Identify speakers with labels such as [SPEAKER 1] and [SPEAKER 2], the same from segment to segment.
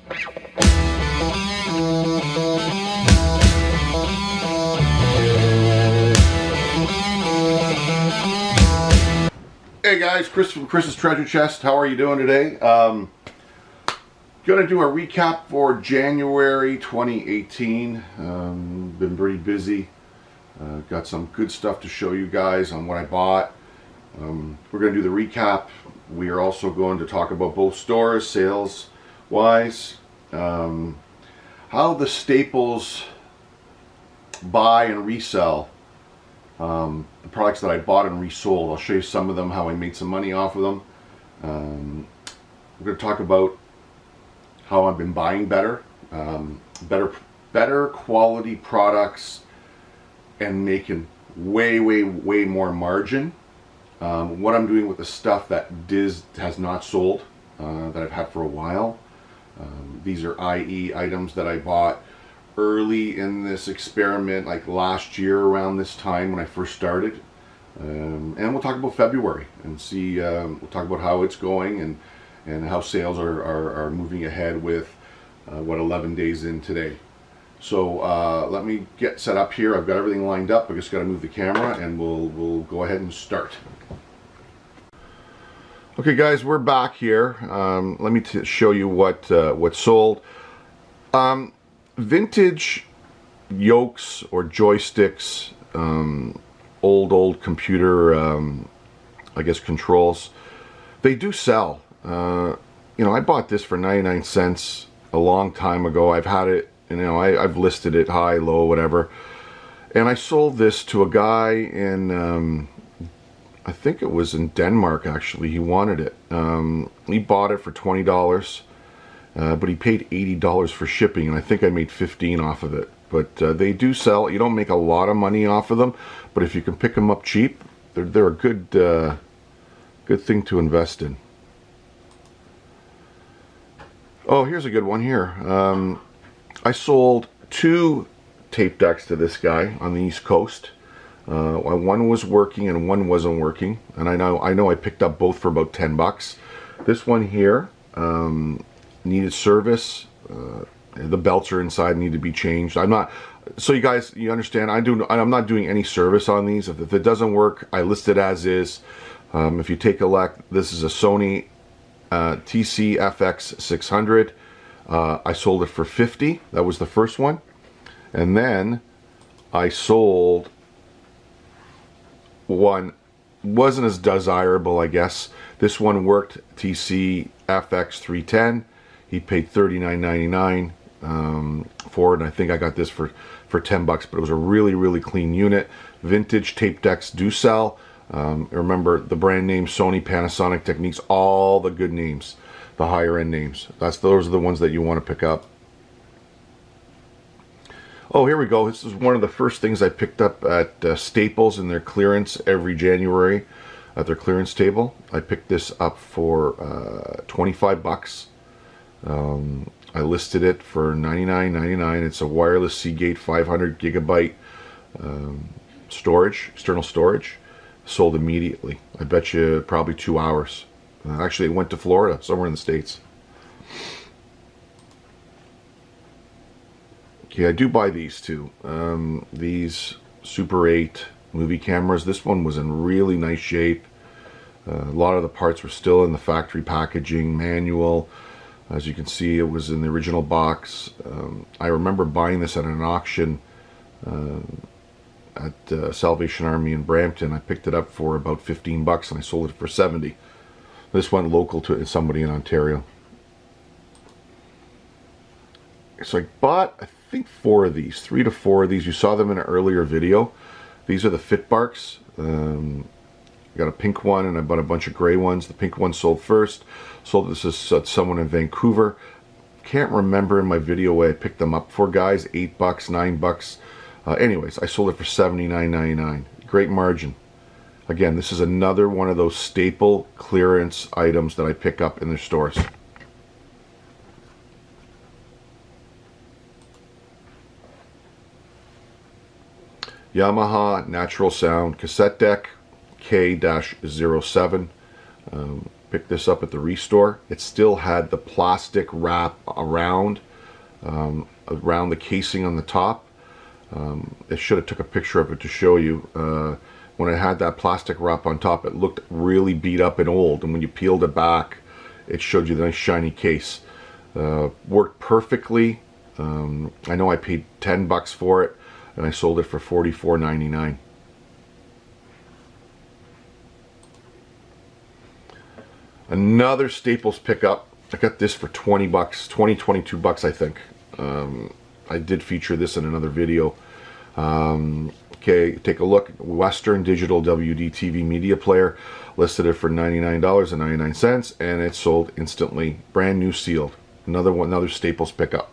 [SPEAKER 1] Hey guys, Chris from Chris's Treasure Chest. How are you doing today? Gonna do a recap for January 2018. Been pretty busy. Got some good stuff to show you guys on what I bought. We're gonna do the recap. We are also going to talk about both stores, sales wise, how the staples buy and resell the products that I bought and resold. I'll show you some of them, how I made some money off of them. We're going to talk about how I've been buying better quality products and making way more margin. What I'm doing with the stuff that Diz has not sold, that I've had for a while. These are IE items that I bought early in this experiment, like last year around this time when I first started. And we'll talk about February and see, we'll talk about how it's going and how sales are moving ahead with what 11 days in today. So let me get set up here. I've got everything lined up. I just got to move the camera and we'll go ahead and start. Okay guys, we're back here. Let me show you what sold. Vintage yokes or joysticks, old computer, I guess controls, they do sell. You know, I bought this for 99 cents a long time ago. I've had it, you know, I've listed it high, low, whatever. And I sold this to a guy in, I think it was in Denmark actually. He wanted it. He bought it for $20. But he paid $80 for shipping, and I think I made $15 off of it. But they do sell. You don't make a lot of money off of them, but if you can pick them up cheap, they're a good thing to invest in. Oh, here's a good one here. I sold 2 tape decks to this guy on the East Coast. One was working and one wasn't working, and I know I picked up both for about 10 bucks. This one here needed service. The belts are inside, need to be changed. I'm not, so you guys, you understand, I'm not doing any service on these. If it doesn't work, I list it as is. If you take a look, this is a Sony TC-FX 600. I sold it for $50. That was the first one. And then I sold one, wasn't as desirable, I guess. This one worked, TC-FX 310. He paid $39.99 for it, and I think I got this for 10 bucks, but it was a really clean unit. Vintage tape decks do sell. Remember the brand name Sony, Panasonic, Techniques, all the good names, the higher end names. Those are the ones that you want to pick up. Oh, here we go. This is one of the first things I picked up at Staples in their clearance every January at their clearance table. I picked this up for 25 bucks. I listed it for $99.99. It's a wireless Seagate 500 gigabyte storage, external storage. Sold immediately. I bet you probably 2 hours. Actually, it went to Florida, somewhere in the States. Okay, I do buy these too. These Super 8 movie cameras. This one was in really nice shape. A lot of the parts were still in the factory packaging, manual. As you can see, it was in the original box. I remember buying this at an auction at Salvation Army in Brampton. I picked it up for about 15 bucks and I sold it for 70. This went local to somebody in Ontario. So I bought, I think, 4 of these, 3 to 4 of these. You saw them in an earlier video. These are the Fitbarks. I got a pink one and I bought a bunch of gray ones. The pink one sold first. Sold this to someone in Vancouver. Can't remember in my video where I picked them up for, guys. 8 bucks, 9 bucks. Anyways, I sold it for $79.99. Great margin. Again, this is another one of those staple clearance items that I pick up in their stores. Yamaha Natural Sound cassette deck K-07. picked this up at the Restore. It still had the plastic wrap around the casing on the top. I should have took a picture of it to show you. When it had that plastic wrap on top, it looked really beat up and old, and when you peeled it back, it showed you the nice shiny case. Worked perfectly. I know I paid $10 for it, and I sold it for $44.99. Another Staples pickup. I got this for $20, $22 I think. I did feature this in another video. Okay, take a look. Western Digital WD-TV media player. Listed it for $99.99, and it sold instantly. Brand new, sealed. Another Staples pickup.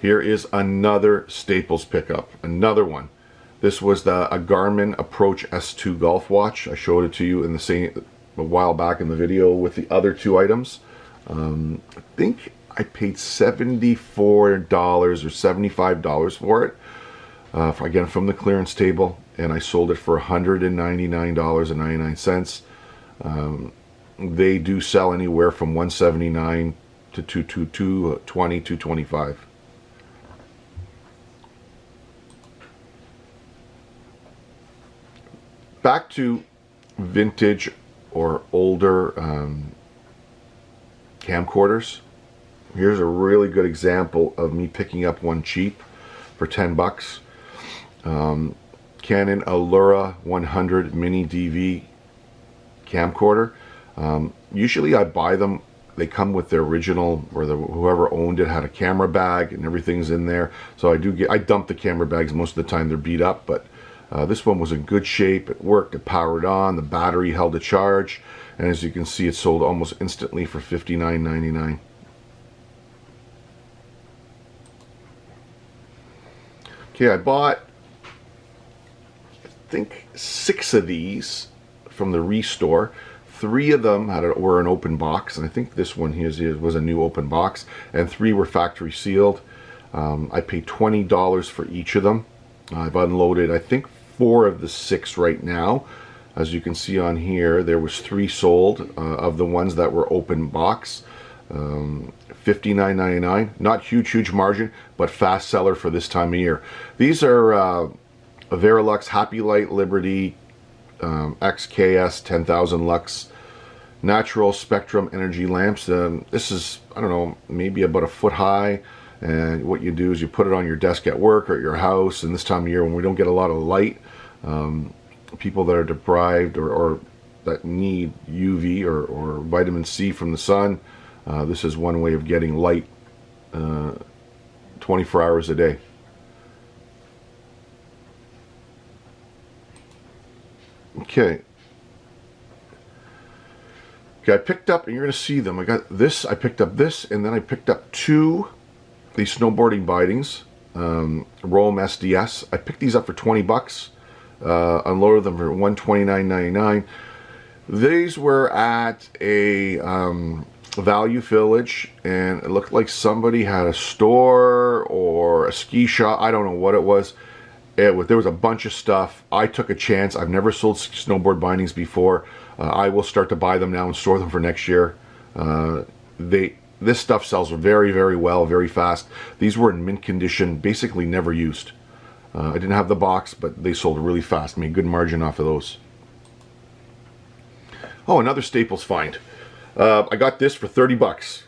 [SPEAKER 1] Here is another Staples pickup. Another one. This was a Garmin Approach S2 golf watch. I showed it to you in the same a while back in the video with the other two items. I think I paid $74 or $75 for it. Again, from the clearance table, and I sold it for $199.99. They do sell anywhere from $179 to $220, $225. Back to vintage or older camcorders. Here's a really good example of me picking up one cheap for $10. Canon Allura 100 Mini DV camcorder. Usually I buy them, they come with their original, or whoever owned it had a camera bag and everything's in there. So I dump the camera bags most of the time. They're beat up, but this one was in good shape. It worked, it powered on, the battery held a charge, and as you can see, it sold almost instantly for $59.99. Okay, I bought, I think, 6 of these from the Restore. 3 of them were an open box, and I think this one here was a new open box, and 3 were factory sealed. I paid $20 for each of them. I've unloaded, I think, 4 of the 6 right now. As you can see on here, there was 3 sold of the ones that were open box. $59.99. Not huge margin, but fast seller for this time of year. These are a Verilux Happy Light Liberty XKS 10,000 lux natural spectrum energy lamps. This is, I don't know, maybe about a foot high, and what you do is you put it on your desk at work or at your house. And this time of year when we don't get a lot of light, people that are deprived or that need UV or vitamin C from the sun, this is one way of getting light 24 hours a day. Okay, I picked up, and you're going to see them. I got this, I picked up this, and then I picked up 2 these snowboarding bindings, Roam SDS. I picked these up for $20. Unloaded them for $129.99. These were at a Value Village, and it looked like somebody had a store or a ski shop. I don't know what it was. There was a bunch of stuff. I took a chance. I've never sold snowboard bindings before. I will start to buy them now and store them for next year. This stuff sells very well, very fast. These were in mint condition, basically never used. I didn't have the box, but they sold really fast. Made good margin off of those. Oh, another Staples find. I got this for $30.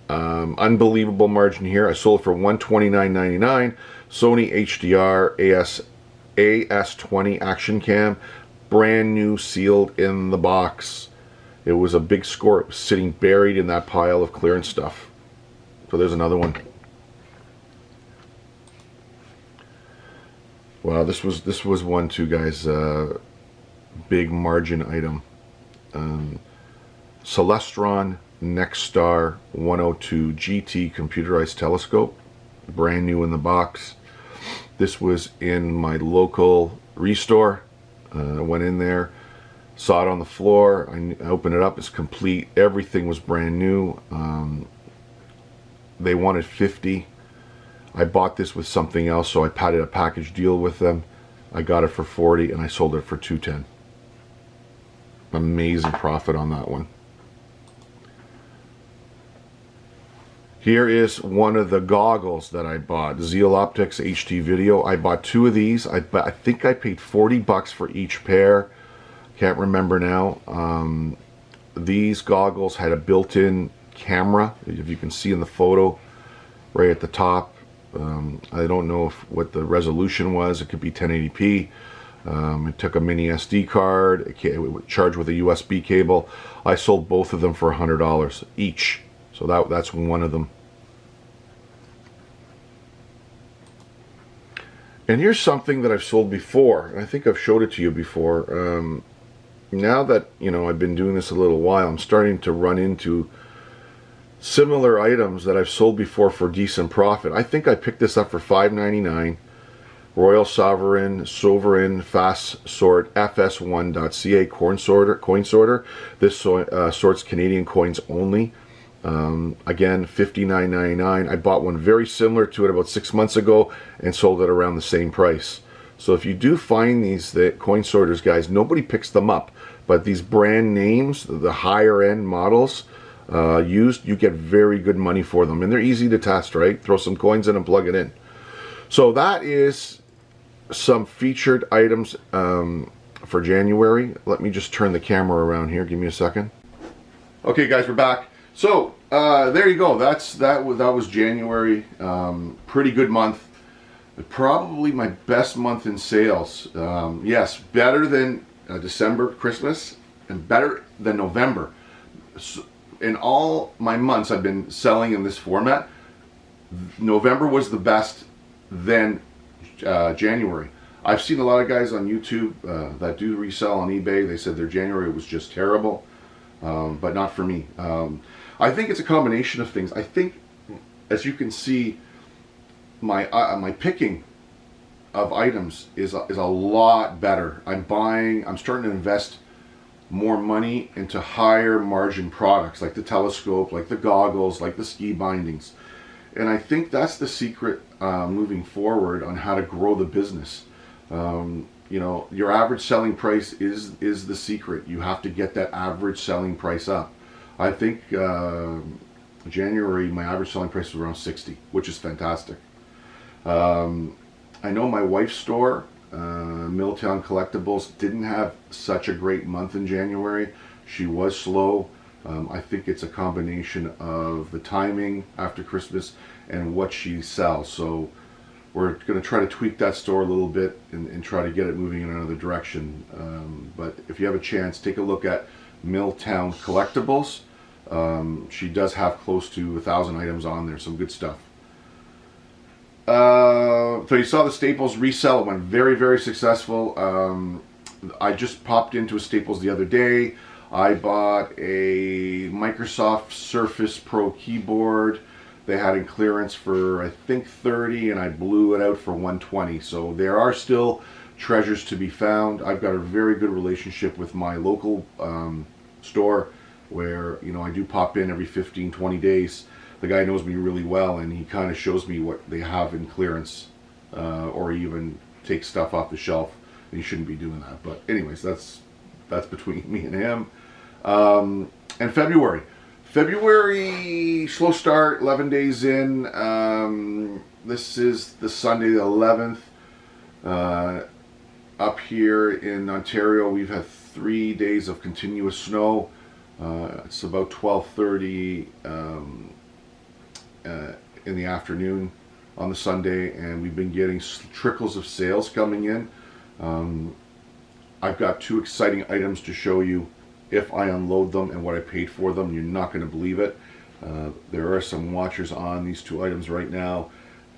[SPEAKER 1] Unbelievable margin here. I sold it for $129.99. Sony HDR AS20 action cam, brand new, sealed in the box. It was a big score. It was sitting buried in that pile of clearance stuff. So there's another one. Wow, this was one too, guys. Big margin item. Celestron Nexstar 102 GT computerized telescope, brand new in the box. This was in my local Restore. I went in there, saw it on the floor. I opened it up. It's complete. Everything was brand new. They wanted $50. I bought this with something else, so I patted a package deal with them. I got it for 40 and I sold it for 210. Amazing profit on that one. Here is one of the goggles that I bought, Zeal Optics HD Video. I bought 2 of these. I think I paid 40 bucks for each pair. Can't remember now. These goggles had a built-in camera, if you can see in the photo right at the top. I don't know what the resolution was. It could be 1080p. It took a mini SD card. It would charge with a USB cable. I sold both of them for $100 each. So that's one of them. And here's something that I've sold before. I think I've showed it to you before. Now that, you know, I've been doing this a little while, I'm starting to run into similar items that I've sold before for decent profit. I think I picked this up for $5.99. Royal Sovereign Fast Sort FS1.ca coin sorter. This sorts Canadian coins only. Again, $59.99. I bought one very similar to it about 6 months ago and sold it around the same price. So if you do find these coin sorters, guys, nobody picks them up, but these brand names, the higher end models used, you get very good money for them, and they're easy to test, right? Throw some coins in and plug it in. So that is some featured items for January. Let me just turn the camera around here. Give me a second. Okay, guys, we're back. So there you go. That was January. Pretty good month. Probably my best month in sales. Yes, better than December, Christmas, and better than November. So, in all my months I've been selling in this format, November was the best, then January. I've seen a lot of guys on YouTube that do resell on eBay. They said their January was just terrible, but not for me. I think it's a combination of things. I think, as you can see, my picking of items is a lot better. I'm starting to invest more money into higher margin products, like the telescope, like the goggles, like the ski bindings. And I think that's the secret moving forward on how to grow the business. You know, your average selling price is the secret. You have to get that average selling price up. I think January, my average selling price was around 60, which is fantastic. I know my wife's store, Milltown Collectibles, didn't have such a great month in January. She was slow. I think it's a combination of the timing after Christmas and what she sells. So we're going to try to tweak that store a little bit and try to get it moving in another direction. But if you have a chance, take a look at Milltown Collectibles. She does have close to 1,000 items on there, some good stuff. So you saw the Staples resell. It went very, very successful. I just popped into a Staples the other day. I bought a Microsoft Surface Pro keyboard. They had in clearance for, I think, 30, and I blew it out for 120. So there are still treasures to be found. I've got a very good relationship with my local store, where, you know, I do pop in every 15-20 days. The guy knows me really well, and he kind of shows me what they have in clearance, or even take stuff off the shelf. And you shouldn't be doing that, but anyways, that's between me and him. And February, slow start, 11 days in. This is the Sunday the 11th. Up here in Ontario, we've had 3 days of continuous snow. It's about 12:30 in the afternoon on the Sunday, and we've been getting trickles of sales coming in. I've got 2 exciting items to show you if I unload them and what I paid for them. You're not going to believe it. There are some watchers on these 2 items right now,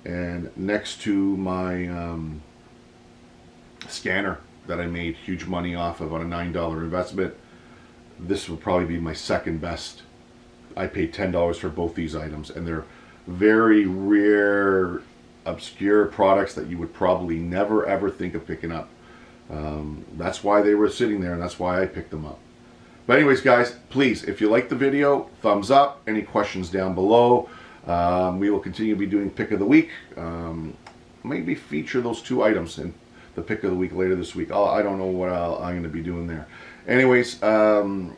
[SPEAKER 1] and next to my scanner that I made huge money off of on a $9 investment, this will probably be my second best. I paid $10 for both these items, and they're very rare, obscure products that you would probably never ever think of picking up. That's why they were sitting there, and that's why I picked them up. But anyways, guys, please, if you like the video, thumbs up. Any questions down below. We will continue to be doing pick of the week. Maybe feature those 2 items, and the pick of the week later this week. I don't know what I'm going to be doing there. Anyways, one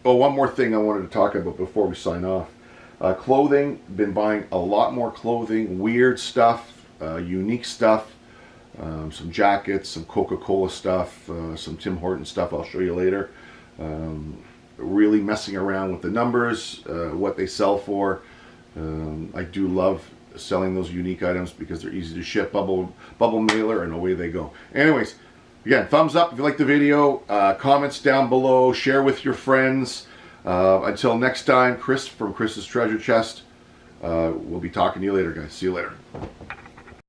[SPEAKER 1] more thing I wanted to talk about before we sign off. Clothing. Been buying a lot more clothing, weird stuff, unique stuff. Some jackets, some Coca-Cola stuff, some Tim Hortons stuff I'll show you later. Really messing around with the numbers, what they sell for. I do love selling those unique items because they're easy to ship, bubble mailer, and away they go. Anyways, again, thumbs up if you like the video, comments down below, share with your friends. Until next time, Chris from Chris's Treasure Chest. We'll be talking to you later, guys. See you later.